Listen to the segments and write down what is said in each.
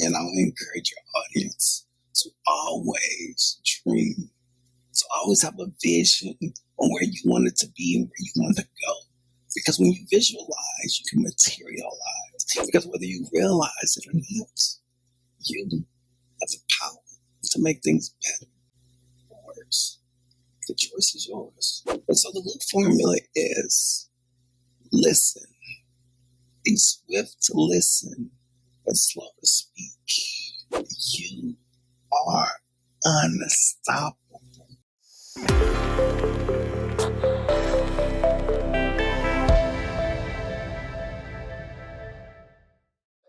And I'll encourage your audience to always dream, to always have a vision on where you want it to be and where you want to go. Because when you visualize, you can materialize. Because whether you realize it or not, you have the power to make things better or worse. The choice is yours. And so the LUE formula is listen. Be swift to listen and slow to speak. You are unstoppable.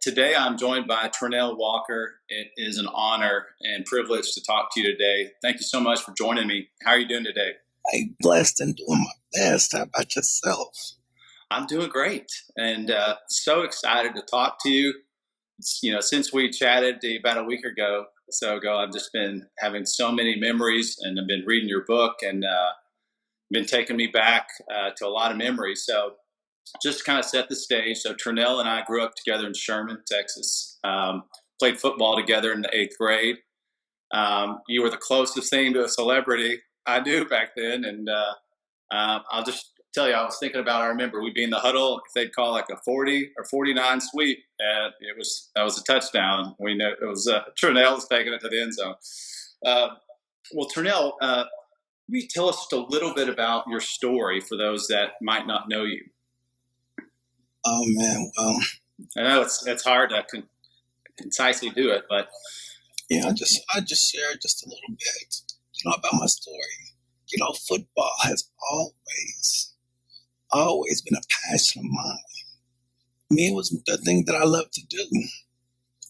Today, I'm joined by Trenell Walker. It is an honor and privilege to talk to you today. Thank you so much for joining me. How are you doing today? I'm blessed and doing my best. How about yourself? I'm doing great and so excited to talk to you. Since we chatted about a week ago, I've just been having so many memories, and I've been reading your book and been taking me back to a lot of memories. So just to kind of set the stage. So Trenell and I grew up together in Sherman, Texas, played football together in the 8th grade. You were the closest thing to a celebrity I knew back then. And I'll just tell you, I remember we'd be in the huddle, if they'd call like a 40 or 49 sweep, and that was a touchdown. We know it was Trenell was taking it to the end zone. Well, Trenell, will you tell us just a little bit about your story for those that might not know you? Oh man, well, I know it's hard to concisely do it, but yeah, I just share just a little bit, about my story. Football has always been a passion of mine. It was the thing that I love to do.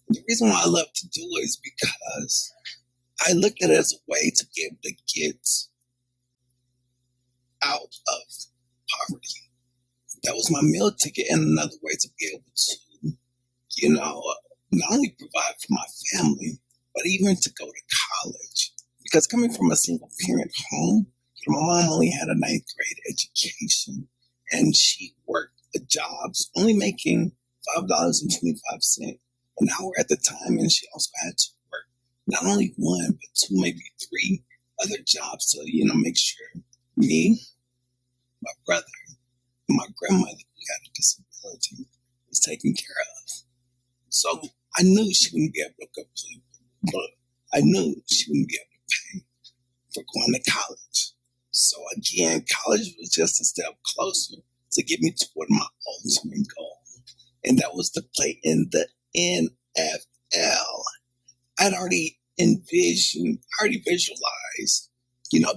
The reason why I love to do it is because I looked at it as a way to be able to get out of poverty. That was my meal ticket, and another way to be able to, not only provide for my family, but even to go to college. Because coming from a single parent home, my mom only had a 9th grade education, and she worked the jobs, only making $5.25 an hour at the time, and she also had to work not only one, but 2, maybe 3 other jobs to, make sure me, my brother, and my grandmother, who had a disability, was taken care of. So I knew she wouldn't be able to complete, but I knew she wouldn't be able to pay for going to college. So again, college was just a step closer to get me toward my ultimate goal. And that was to play in the NFL. I'd already visualized,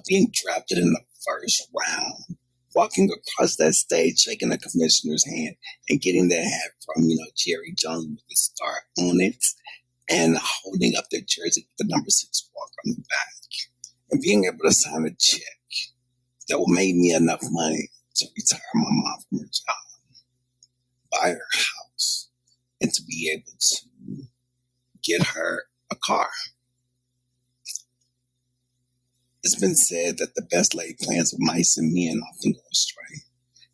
being drafted in the first round, walking across that stage, shaking the commissioner's hand and getting that hat from, Jerry Jones with the star on it and holding up their jersey with the number 6 Walker on the back and being able to sign a check that would make me enough money to retire my mom from her job, buy her house, and to be able to get her a car. It's been said that the best laid plans of mice and men often go astray.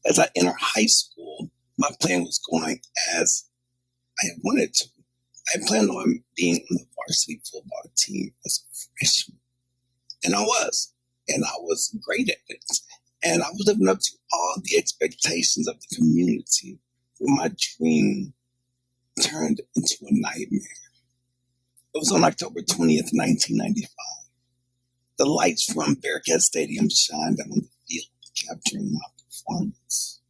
As I entered high school, my plan was going as I had wanted to. I planned on being on the varsity football team as a freshman. And I was. And I was great at it. And I was living up to all the expectations of the community when my dream turned into a nightmare. It was on October 20th, 1995. The lights from Bearcat Stadium shined on the field, capturing my performance.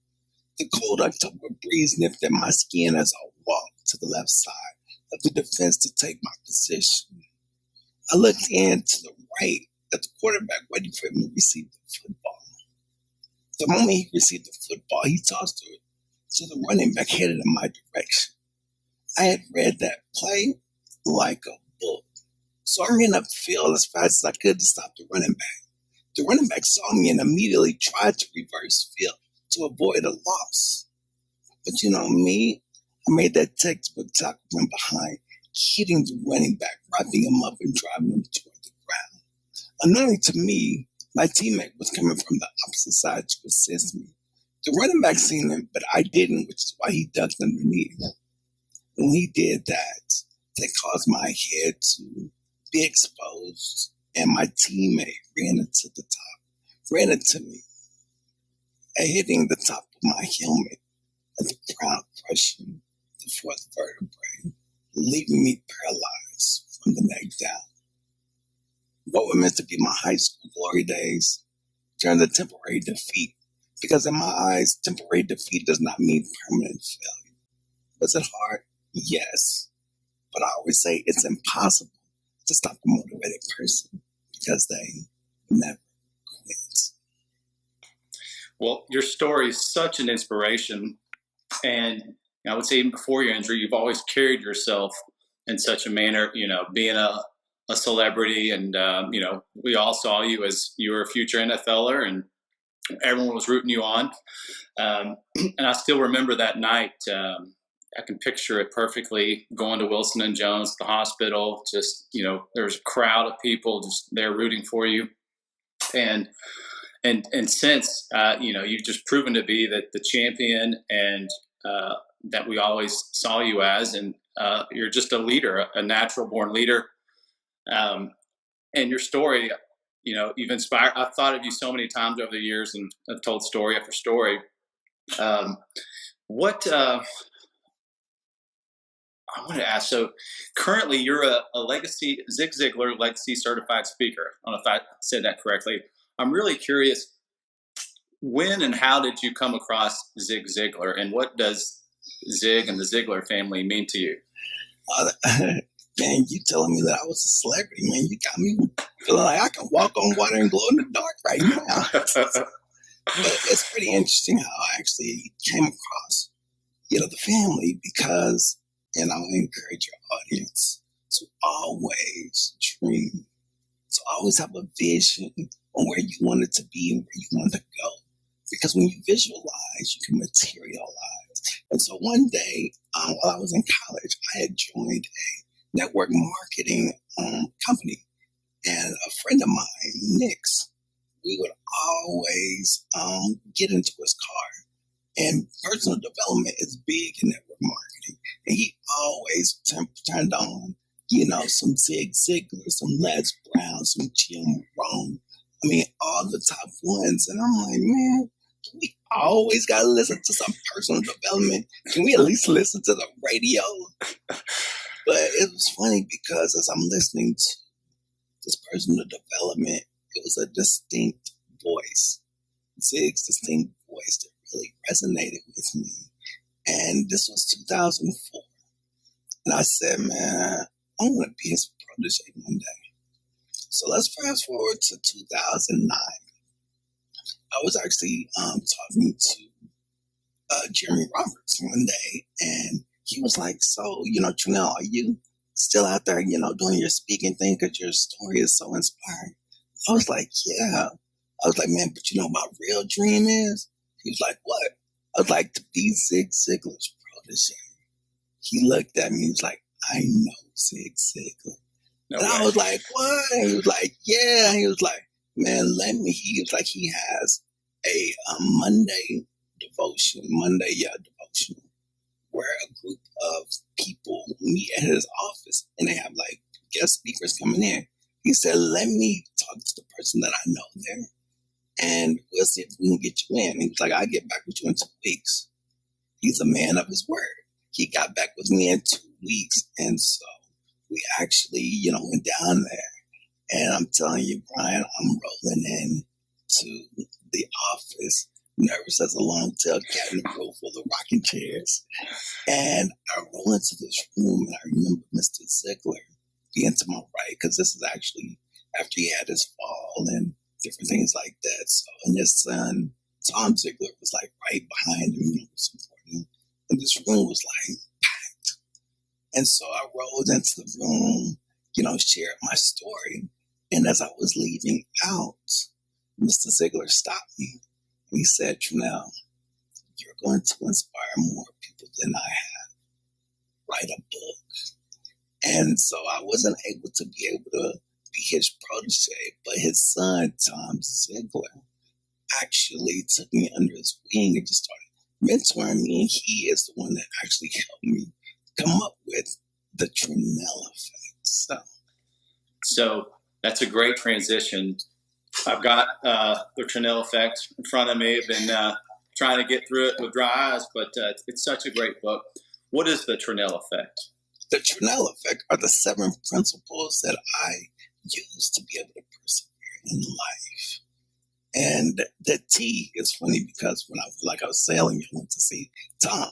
The cold October breeze nipped at my skin as I walked to the left side of the defense to take my position. I looked in to the right at the quarterback waiting for him to receive the football. The moment he received the football, he tossed it to the running back headed in my direction. I had read that play like a book. So I ran up the field as fast as I could to stop the running back. The running back saw me and immediately tried to reverse field to avoid a loss. But me, I made that textbook tackle from behind, hitting the running back, wrapping him up and driving him toward the ground. Unknowing to me, my teammate was coming from the opposite side to assist me. The running back seen him, but I didn't, which is why he ducked underneath. When he did that, that caused my head to be exposed, and my teammate ran into me, and hitting the top of my helmet at the ground, crushing the fourth vertebrae, leaving me paralyzed from the neck down. What were meant to be my high school glory days turned to temporary defeat, because in my eyes, temporary defeat does not mean permanent failure. Was it hard? Yes. But I always say it's impossible to stop a motivated person, because they never quit. Well, your story is such an inspiration. And I would say even before your injury, you've always carried yourself in such a manner, being a celebrity. And, we all saw you as you were a future NFLer, and everyone was rooting you on. And I still remember that night. I can picture it perfectly, going to Wilson and Jones, the hospital, just, there's a crowd of people just there rooting for you. And since, you've just proven to be the champion, and that we always saw you as, and you're just a leader, a natural born leader. And your story, you've inspired, I've thought of you so many times over the years, and I've told story after story. I want to ask, so currently you're a Zig Ziglar Legacy Certified speaker. I don't know if I said that correctly. I'm really curious, when and how did you come across Zig Ziglar, and what does Zig and the Ziglar family mean to you? Man, you telling me that I was a celebrity, man. You got me feeling like I can walk on water and glow in the dark right now. But it's pretty interesting how I actually came across, the family, because, and I'll encourage your audience to always dream, to always have a vision on where you want it to be and where you want to go. Because when you visualize, you can materialize. And so one day, while I was in college, I had joined a network marketing company. And a friend of mine, Nick's, we would always get into his car. And personal development is big in network marketing. And he always turned on, some Zig Ziglar, some Les Brown, some Jim Rohn. I mean, all the top ones. And I'm like, man, we always got to listen to some personal development. Can we at least listen to the radio? But it was funny, because as I'm listening to this personal development, it was a distinct voice. Zig's distinct voice that really resonated with me. And this was 2004. And I said, man, I want to be his protege one day. So let's fast forward to 2009. I was actually talking to Jeremy Roberts one day, and he was like, so, Trenell, are you still out there, doing your speaking thing, because your story is so inspiring? I was like, yeah. I was like, man, but my real dream is? He was like, what? I was like, to be Zig Ziglar's protege. He looked at me, he was like, I know Zig Ziglar. No and way. I was like, what? He was like, yeah. He was like, man, he was like, he has a Monday devotional, where a group of people meet at his office, and they have like guest speakers coming in. He said, let me talk to the person that I know there, and we'll see if we can get you in. He was like, I'll get back with you in 2 weeks. He's a man of his word. He got back with me in 2 weeks, and so we actually, went down there. And I'm telling you, Bryan, I'm rolling in to the office, nervous as a long-tailed cat in a room full of rocking chairs. And I roll into this room, and I remember Mr. Ziglar being to my right, because this is actually after he had his fall and different things like that. So, and his son, Tom Ziglar, was like right behind him, supporting him. And this room was like packed. And so I rolled into the room, shared my story. And as I was leaving out, Mr. Ziglar stopped me. And he said, Trenell, you're going to inspire more people than I have. Write a book. And so I wasn't able to be his protege, but his son, Tom Ziglar, actually took me under his wing and just started mentoring me. And he is the one that actually helped me come up with the Trenell Effect. So that's a great transition. I've got the Trenell Effect in front of me. I've been trying to get through it with dry eyes, but it's such a great book. What is the Trenell Effect? The Trenell Effect are the 7 principles that I use to be able to persevere in life. And the T is funny because when I was sailing, I went to see Tom,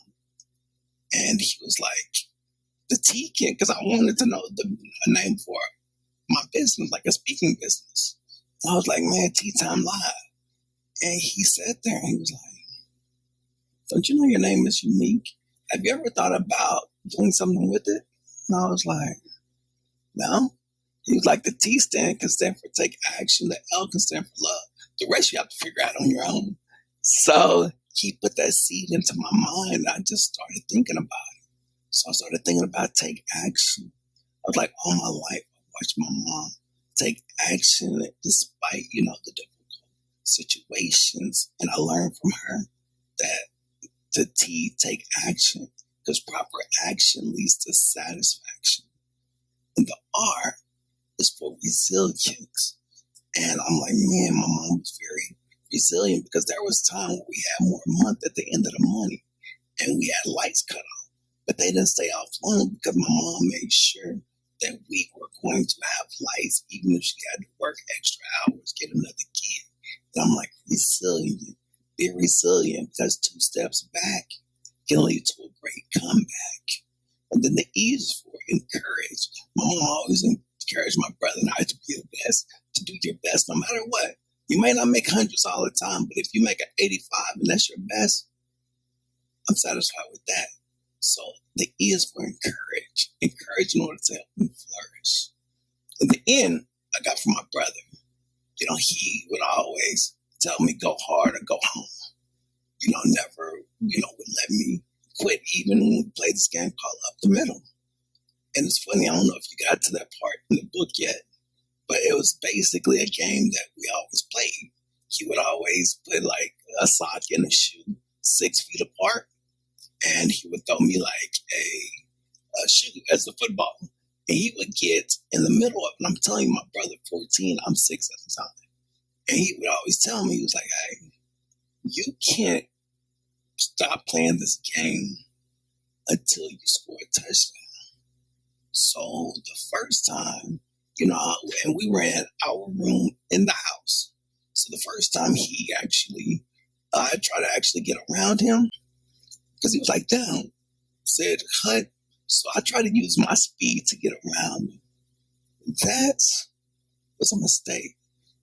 and he was like, the T can, because I wanted to know a name for my business, like a speaking business. And I was like, man, Tea Time Live. And he sat there and he was like, don't you know your name is unique? Have you ever thought about doing something with it? And I was like, no. He was like, the T can stand for take action. The L can stand for love. The rest you have to figure out on your own. So he put that seed into my mind. I just started thinking about it. So I started thinking about take action. I was like, all my life, I watched my mom take action despite, the difficult situations. And I learned from her that the T, take action, because proper action leads to satisfaction. And the R is for resilience. And I'm like, man, my mom was very resilient, because there was time where we had more month at the end of the month and we had lights cut off. But they didn't stay off long because my mom made sure that we were going to have lights, even if she had to work extra hours, get another kid. And I'm like, resilient. Be resilient, because 2 steps back can lead to a great comeback. And then the E is for encourage. My mom always encouraged my brother and I to be the best, to do your best no matter what. You may not make hundreds all the time, but if you make an 85 and that's your best, I'm satisfied with that. So the E is for encourage. Encourage in order to help me flourish. And the N I got from my brother. He would always tell me go hard or go home. Never, would let me quit even when we played this game called Up the Middle. And it's funny, I don't know if you got to that part in the book yet, but it was basically a game that we always played. He would always put like a sock and a shoe 6 feet apart, and he would throw me like a shoe as a football. And he would get in the middle of it. And I'm telling you, my brother, 14, I'm 6 at the time. And he would always tell me, he was like, hey, you can't stop playing this game until you score a touchdown. So the first time, and we were in our room in the house. So the first time I tried to actually get around him, because he was like, down, said, cut. So I tried to use my speed to get around him. That was a mistake,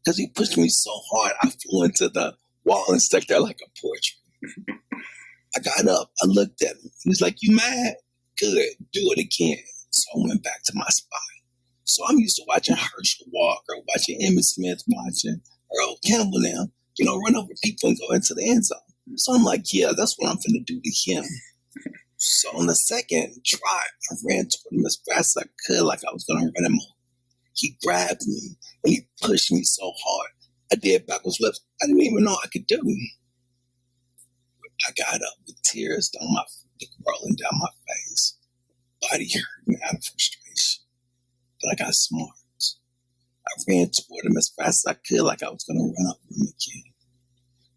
because he pushed me so hard, I flew into the wall and stuck there like a portrait. I got up, I looked at him. He was like, you mad? Good, do it again. So I went back to my spot. So I'm used to watching Herschel Walker, watching Emmitt Smith, watching Earl Campbell now, run over people and go into the end zone. So I'm like, yeah, that's what I'm going to do to him. So on the second try, I ran toward him as fast as I could, like I was going to run him over. He grabbed me and he pushed me so hard. I did backwards flips I didn't even know I could do. I got up with tears rolling down my face. Body hurting out of frustration. But I got smart. I ran toward him as fast as I could, like I was going to run up him again.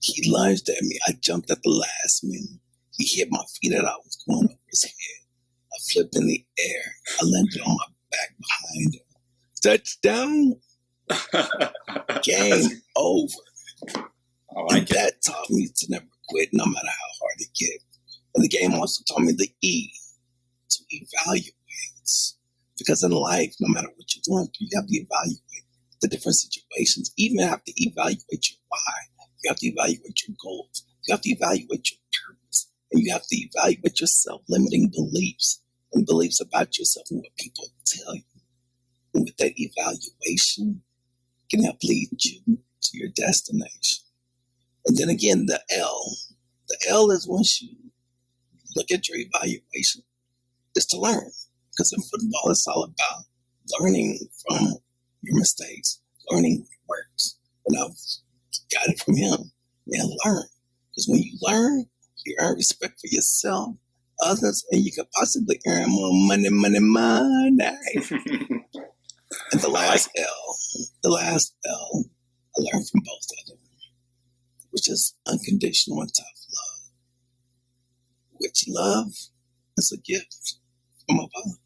He lunged at me. I jumped at the last minute. He hit my feet as I was going over his head. I flipped in the air. I landed on my back behind him. Touchdown. Game over. And that taught me to never quit, no matter how hard it gets. And the game also taught me the E, to evaluate. Because in life, no matter what you're going through, you have to evaluate the different situations. Even have to evaluate your why. You have to evaluate your goals. You have to evaluate your purpose. And you have to evaluate your self-limiting beliefs and beliefs about yourself and what people tell you. And with that evaluation, it can help lead you to your destination. And then again, the L. The L is once you look at your evaluation, is to learn. Because in football, it's all about learning from your mistakes, learning what works. And I've got it from him. Man, learn. Because when you learn, you earn respect for yourself others, and you could possibly earn more money, money, money. And the last L, I learned from both of them, which is unconditional and tough love, which love is a gift from above.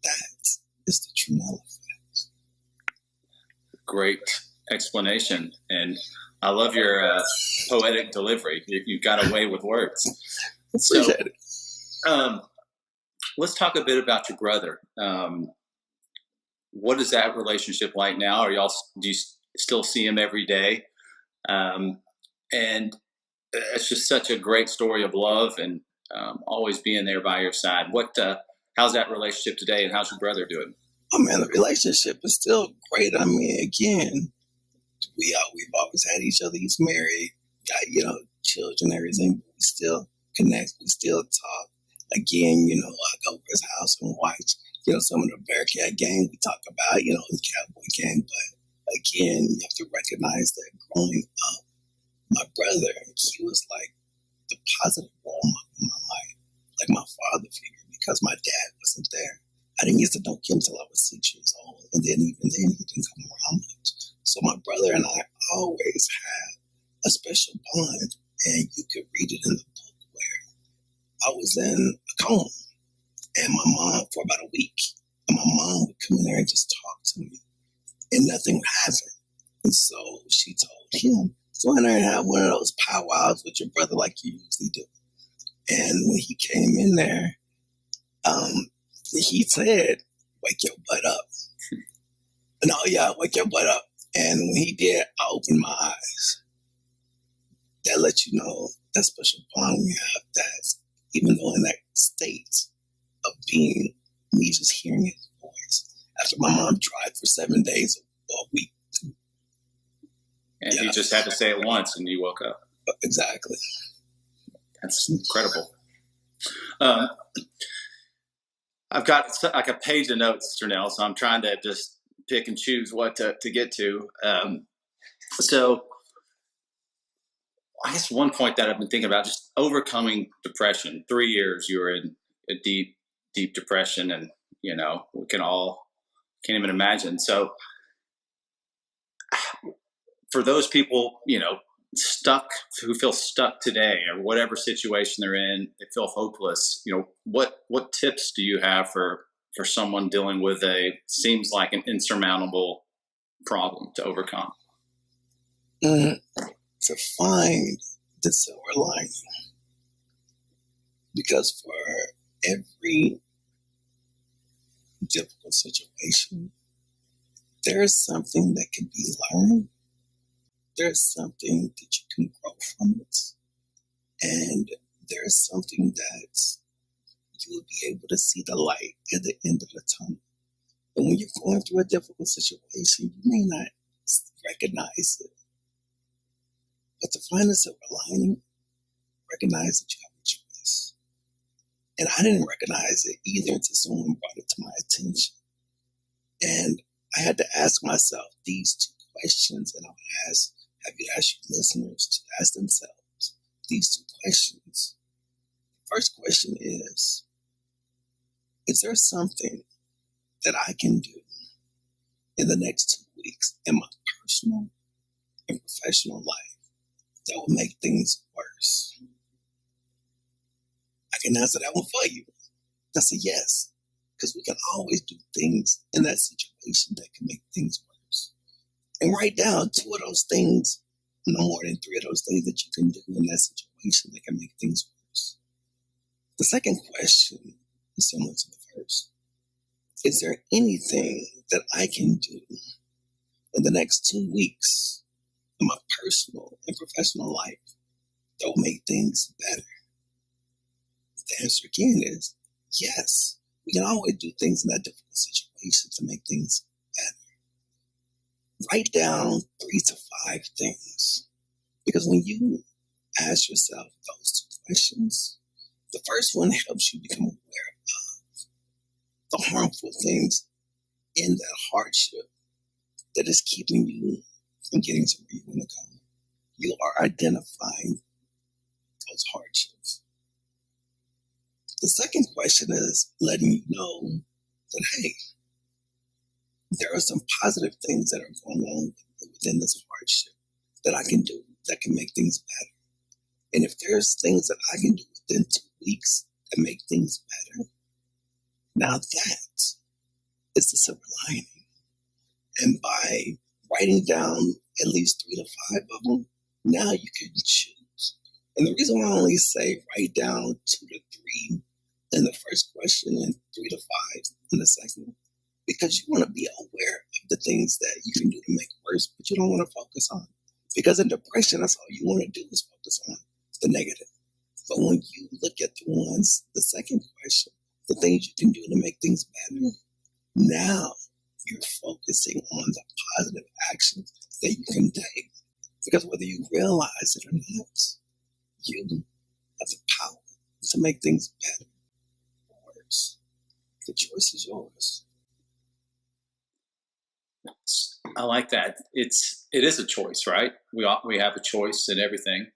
That is the Trenell Effect. Great explanation. And I love your poetic delivery. You've got a way with words. Appreciate it. Let's talk a bit about your brother. What is that relationship like now? Do you still see him every day? And it's just such a great story of love and always being there by your side. How's that relationship today, and how's your brother doing? Oh man, the relationship is still great. I mean, again, we've always had each other. He's married, got children, everything. We still connect. We still talk. Again, I go over his house and watch, some of the Bearcat game we talk about, the Cowboy game. But again, you have to recognize that growing up, my brother, he was like the positive role model in my life, like my father figure, because my dad wasn't there. I didn't get to know him until I was 6 years old, and then even then he didn't come around much. So my brother and I always had a special bond, and you could read it in the book where I was in a coma, and my mom for about a week, and my mom would come in there and just talk to me, and nothing would happen. And so she told him, go in there and have one of those powwows with your brother like you usually do. And when he came in there, he said, wake your butt up. No, yeah, wake your butt up. And when he did, I opened my eyes. That let you know that special bond we have, that even though in that state of being me just hearing his voice, after my mom tried for 7 days or a week. And you just had to say it once and you woke up. Exactly. That's incredible. I've got like a page of notes, Trenell, so I'm trying to just pick and choose what to get to. So I guess one point that I've been thinking about, just overcoming depression. 3 years you were in a deep, deep depression, and, we can't even imagine. So for those people, who feel stuck today or whatever situation they're in, they feel hopeless, what tips do you have for someone dealing with seems like an insurmountable problem to overcome? To find the silver lining. Because for every difficult situation, there is something that can be learned. There's something that you can grow from it. And there's something that you will be able to see the light at the end of the tunnel. And when you're going through a difficult situation, you may not recognize it. But to find the silver lining, recognize that you have a choice. And I didn't recognize it either until someone brought it to my attention. And I had to ask myself these two questions, and I would have you ask your listeners to ask themselves these two questions. First question is there something that I can do in the next 2 weeks in my personal and professional life that will make things worse? I can answer that one for you. That's a yes. Because we can always do things in that situation that can make things worse. And write down 2 of those things, no more than 3 of those things that you can do in that situation that can make things worse. The second question is similar to the first. Is there anything that I can do in the next 2 weeks in my personal and professional life that will make things better? The answer again is yes. We can always do things in that difficult situation to make things better. Write down 3 to 5 things. Because when you ask yourself those 2 questions, the first one helps you become aware of the harmful things in that hardship that is keeping you from getting to where you want to go. You are identifying those hardships. The second question is letting you know that, hey, there are some positive things that are going on within this hardship that I can do that can make things better. And if there's things that I can do within 2 weeks that make things better, now that is the silver lining. And by writing down at least 3 to 5 of them, now you can choose. And the reason why I only say write down 2 to 3 in the first question and 3 to 5 in the second, because you want to be aware of the things that you can do to make it worse, but you don't want to focus on. Because in depression, that's all you want to do is focus on the negative. But when you look at the second question, the things you can do to make things better, now you're focusing on the positive actions that you can take. Because whether you realize it or not, you have the power to make things better or worse. The choice is yours. I like that. It is a choice, right? We have a choice in everything.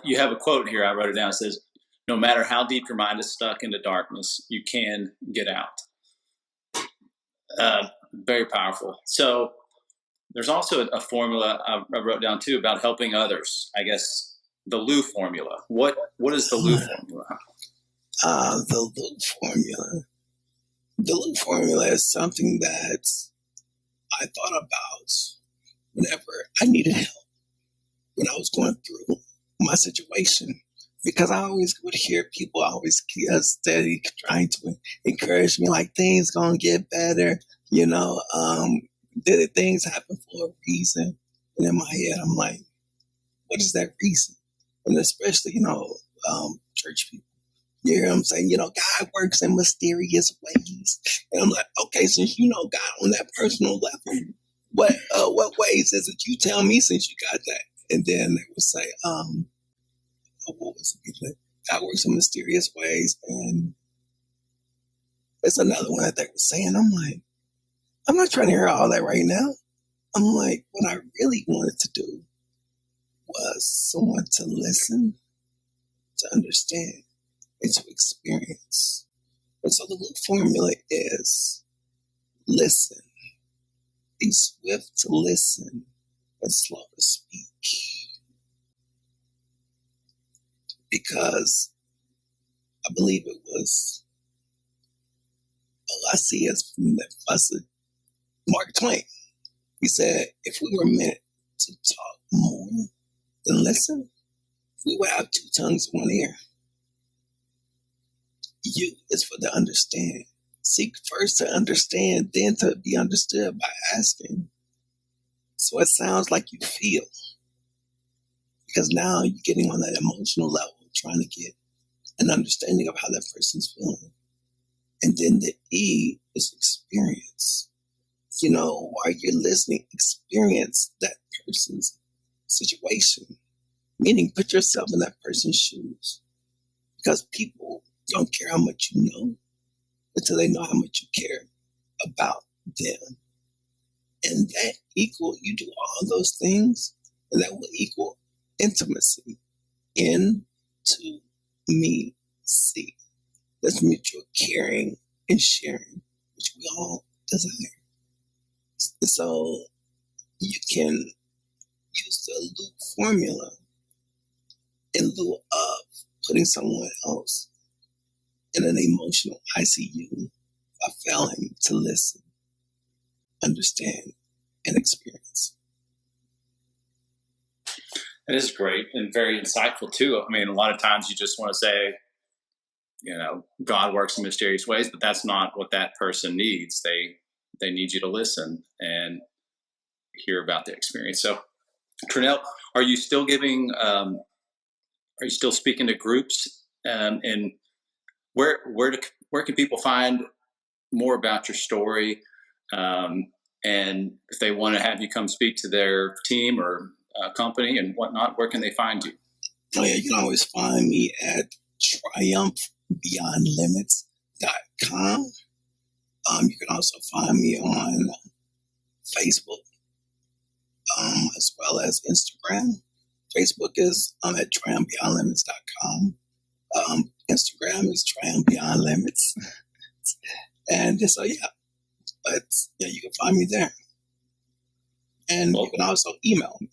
You have a quote here. I wrote it down. It says, "No matter how deep your mind is stuck into darkness, you can get out." Very powerful. So there's also a formula I wrote down too about helping others. I guess the LUE Formula. What is the LUE Formula? The LUE Formula. The LUE Formula is something that I thought about whenever I needed help, when I was going through my situation. Because I always would hear people always steady trying to encourage me, like, things gonna get better, things happen for a reason. And in my head, I'm like, what is that reason? And especially, church people. You hear them saying, God works in mysterious ways. And I'm like, okay, since you know God on that personal level, what ways is it? You tell me since you got that. And then they would say, what was it? God works in mysterious ways. And there's another one that they were saying. I'm like, I'm not trying to hear all that right now. I'm like, what I really wanted to do was someone to listen, to understand, and to experience. And so the LUE Formula is listen, be swift to listen, and slow to speak. Because I believe it was, I see as from that fussy Mark Twain. He said, if we were meant to talk more than listen, we would have 2 tongues in 1 ear. U is for the understand. Seek first to understand, then to be understood by asking. So it sounds like you feel. Because now you're getting on that emotional level, trying to get an understanding of how that person's feeling. And then the E is experience. While you're listening, experience that person's situation. Meaning, put yourself in that person's shoes. Because people don't care how much you know until they know how much you care about them. And that you do all those things, and that will equal intimacy. Intimacy. That's mutual caring and sharing, which we all desire. So you can use the LUE Formula in lieu of putting someone else in an emotional ICU by failing to listen, understand, and experience. It is great and very insightful too. I mean, a lot of times you just want to say, God works in mysterious ways, but that's not what that person needs. They need you to listen and hear about the experience. So, Trenell, are you still giving? Are you still speaking to groups? And where can people find more about your story? And if they want to have you come speak to their team or company and whatnot, where can they find you? Oh yeah, you can always find me at triumphbeyondlimits.com. You can also find me on Facebook, as well as Instagram. Facebook is at triumphbeyondlimits.com. Instagram is Triumph Beyond Limits. And so, yeah, but yeah, you can find me there. And you can also email me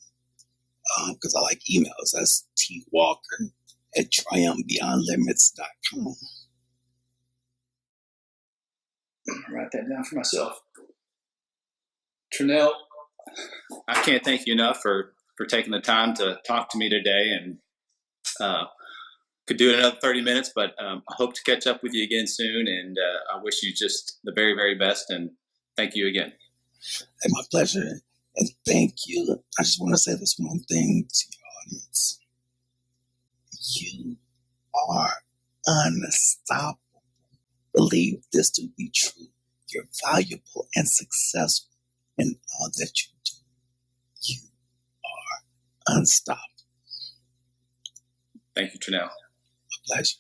because I like emails. That's twalker@triumphbeyondlimits.com. I'll write that down for myself. Trenell, I can't thank you enough for taking the time to talk to me today, and could do it another 30 minutes, but I hope to catch up with you again soon, and I wish you just the very, very best, and thank you again. Hey, my pleasure, and thank you. I just want to say this one thing to your audience. You are unstoppable. Believe this to be true. You're valuable and successful in all that you do. You are unstoppable. Thank you, Trenell. My pleasure.